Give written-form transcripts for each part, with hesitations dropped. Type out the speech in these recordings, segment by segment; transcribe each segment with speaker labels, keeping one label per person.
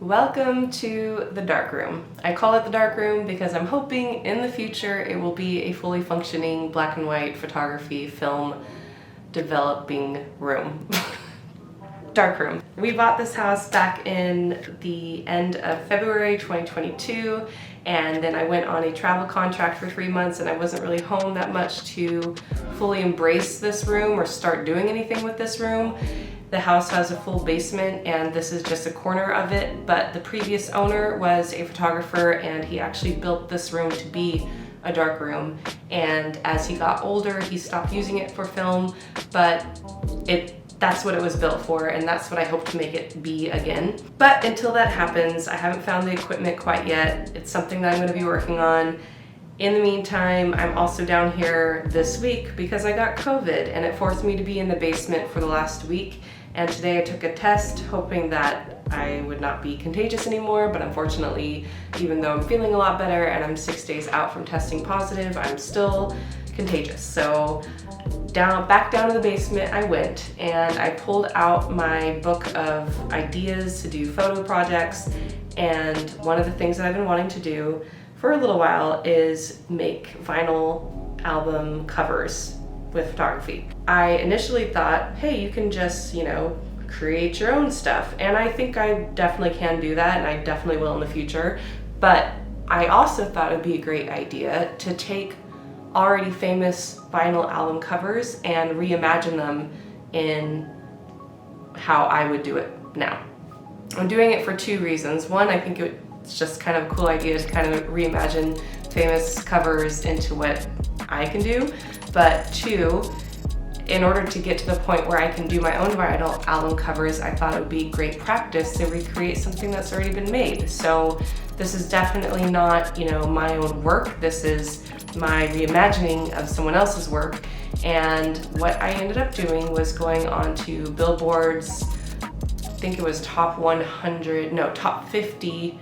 Speaker 1: Welcome to the dark room. I call it the dark room because I'm hoping in the future it will be a fully functioning black and white photography film developing room. Dark room. We bought this house back in the end of February 2022, and then I went on a travel contract for 3 months and I wasn't really home that much to fully embrace this room or start doing anything with this room. The house has a full basement and this is just a corner of it, but the previous owner was a photographer and he actually built this room to be a dark room. And as he got older, he stopped using it for film, but that's what it was built for, and that's what I hope to make it be again. But until that happens, I haven't found the equipment quite yet. It's something that I'm going to be working on. In the meantime, I'm also down here this week because I got COVID and it forced me to be in the basement for the last week. And today I took a test hoping that I would not be contagious anymore, but unfortunately, even though I'm feeling a lot better and I'm 6 days out from testing positive, I'm still contagious. So back down to the basement I went, and I pulled out my book of ideas to do photo projects. And one of the things that I've been wanting to do for a little while is make vinyl album covers with photography. I initially thought, hey, you can just, create your own stuff. And I think I definitely can do that, and I definitely will in the future. But I also thought it would be a great idea to take already famous vinyl album covers and reimagine them in how I would do it now. I'm doing it for two reasons. One, I think it's just kind of a cool idea to kind of reimagine famous covers into what I can do. But two, in order to get to the point where I can do my own vinyl album covers, I thought it would be great practice to recreate something that's already been made. So this is definitely not, my own work. This is my reimagining of someone else's work. And what I ended up doing was going on to Billboard's, I think it was top 50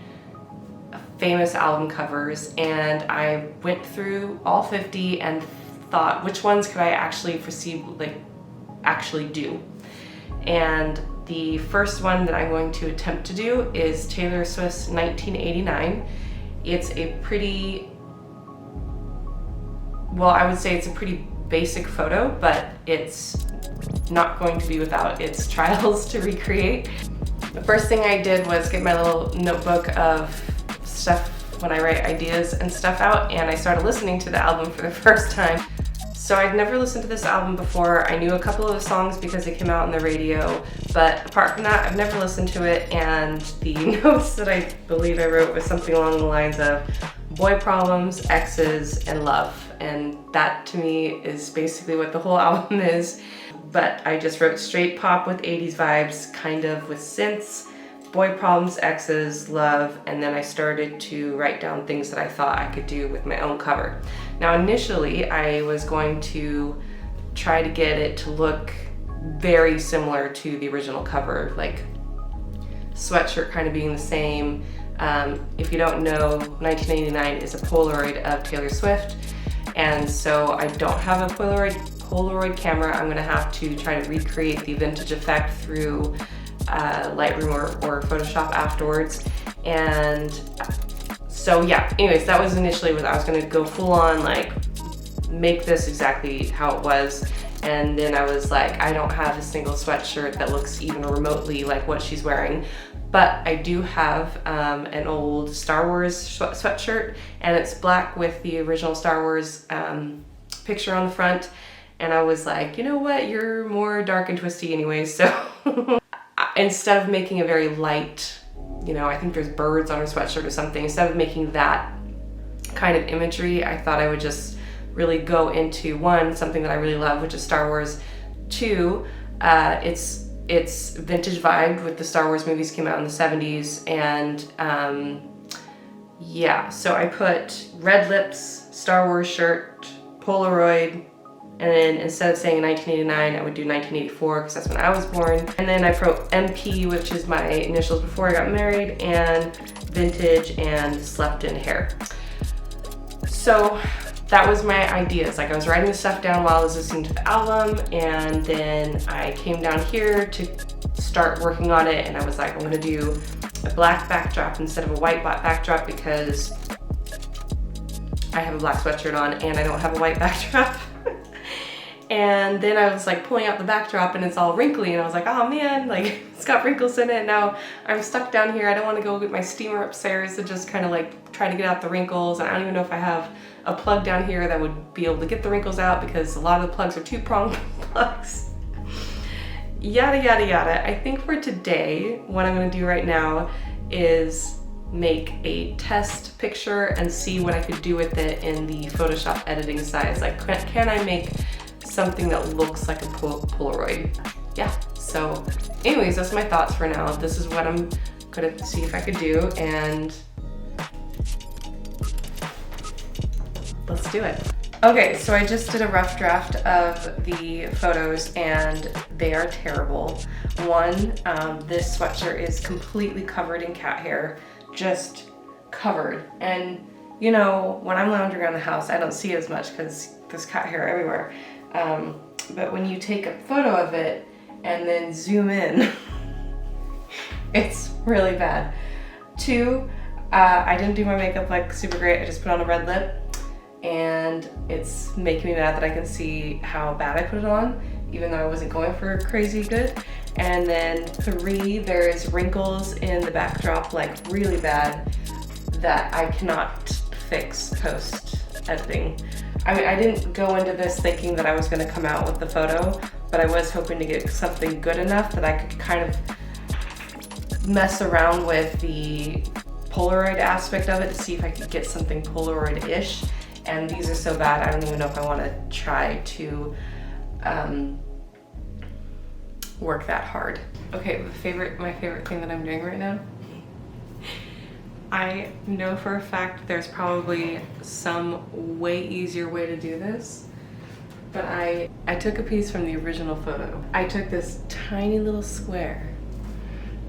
Speaker 1: famous album covers, and I went through all 50 and thought, which ones could I actually actually do? And the first one that I'm going to attempt to do is Taylor Swift's 1989. It's a pretty, I would say it's a pretty basic photo, but it's not going to be without its trials to recreate. The first thing I did was get my little notebook of stuff when I write ideas and stuff out, and I started listening to the album for the first time. So I'd never listened to this album before. I knew a couple of the songs because they came out on the radio, but apart from that, I've never listened to it, and the notes that I believe I wrote was something along the lines of boy problems, exes, and love. And that to me is basically what the whole album is. But I just wrote straight pop with 80s vibes, kind of with synths, boy problems, exes, love, and then I started to write down things that I thought I could do with my own cover. Now initially I was going to try to get it to look very similar to the original cover, like sweatshirt kind of being the same. If you don't know, 1989 is a Polaroid of Taylor Swift, and so I don't have a Polaroid camera. I'm gonna have to try to recreate the vintage effect through Lightroom or Photoshop afterwards. And so yeah, anyways, that was initially what I was gonna go full on, make this exactly how it was. And then I was like, I don't have a single sweatshirt that looks even remotely like what she's wearing. But I do have an old Star Wars sweatshirt, and it's black with the original Star Wars picture on the front. And I was like, you know what, you're more dark and twisty anyway, so instead of making a very light, I think there's birds on her sweatshirt or something, instead of making that kind of imagery, I thought I would just really go into one, something that I really love, which is Star Wars. Two, it's vintage vibe with the Star Wars movies came out in the 70s, and so I put red lips, Star Wars shirt, Polaroid, and then instead of saying 1989, I would do 1984 because that's when I was born. And then I wrote MP, which is my initials before I got married, and vintage and slept in hair. So that was my ideas. Like I was writing the stuff down while I was listening to the album, and then I came down here to start working on it, and I was like, I'm gonna do a black backdrop instead of a white backdrop because I have a black sweatshirt on and I don't have a white backdrop. And then I was like pulling out the backdrop and it's all wrinkly, and I was like, oh man, like it's got wrinkles in it. Now I'm stuck down here. I don't want to go get my steamer upstairs to just kind of like try to get out the wrinkles. And I don't even know if I have a plug down here that would be able to get the wrinkles out because a lot of the plugs are 2-prong plugs. Yada, yada, yada. I think for today, what I'm gonna do right now is make a test picture and see what I could do with it in the Photoshop editing size. Like, can I make something that looks like a Polaroid? Yeah, so anyways, that's my thoughts for now. This is what I'm gonna see if I could do, and let's do it. Okay, so I just did a rough draft of the photos and they are terrible. One, this sweatshirt is completely covered in cat hair, just covered. And you know, when I'm lounging around the house, I don't see it as much because there's cat hair everywhere. But when you take a photo of it and then zoom in, it's really bad. Two, I didn't do my makeup like super great. I just put on a red lip, and it's making me mad that I can see how bad I put it on, even though I wasn't going for crazy good. And then 3, there's wrinkles in the backdrop, like really bad, that I cannot fix post editing. I mean, I didn't go into this thinking that I was gonna come out with the photo, but I was hoping to get something good enough that I could kind of mess around with the Polaroid aspect of it to see if I could get something Polaroid-ish. And these are so bad, I don't even know if I want to try to work that hard. Okay, my favorite thing that I'm doing right now. I know for a fact there's probably some way easier way to do this, but I took a piece from the original photo. I took this tiny little square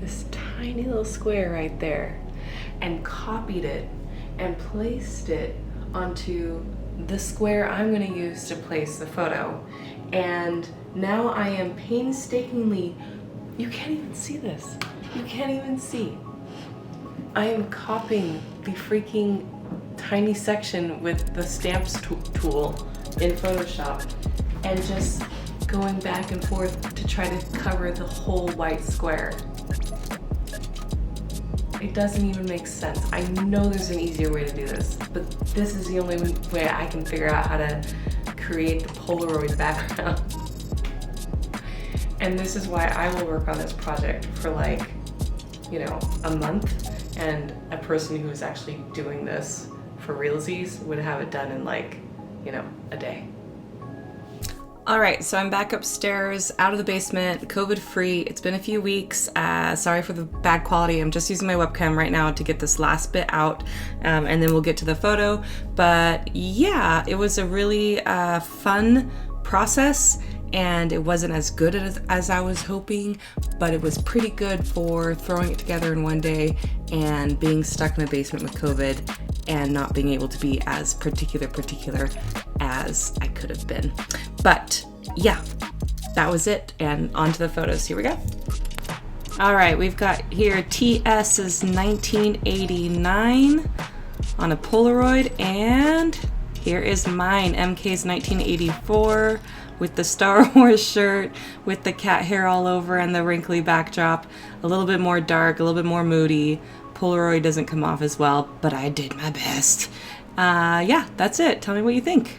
Speaker 1: right there, and copied it and placed it onto the square I'm going to use to place the photo. And now I am painstakingly, you can't even see this. You can't even see. I am copying the freaking tiny section with the stamps tool in Photoshop and just going back and forth to try to cover the whole white square. It doesn't even make sense. I know there's an easier way to do this, but this is the only way I can figure out how to create the Polaroid background. And this is why I will work on this project for like, you know, a month, and a person who is actually doing this for realsies would have it done in like, you know, a day. All right, so I'm back upstairs, out of the basement, COVID-free. It's been a few weeks. Sorry for the bad quality. I'm just using my webcam right now to get this last bit out, and then we'll get to the photo. But yeah, it was a really fun process, and it wasn't as good as I was hoping, but it was pretty good for throwing it together in one day and being stuck in the basement with COVID and not being able to be as particular as I could have been. But yeah, that was it, and on to the photos. Here we go. All right, we've got here TS's 1989 on a Polaroid, and here is mine, MK's 1984, with the Star Wars shirt, with the cat hair all over and the wrinkly backdrop, a little bit more dark, a little bit more moody. Polaroid doesn't come off as well, but I did my best. Yeah, that's it. Tell me what you think.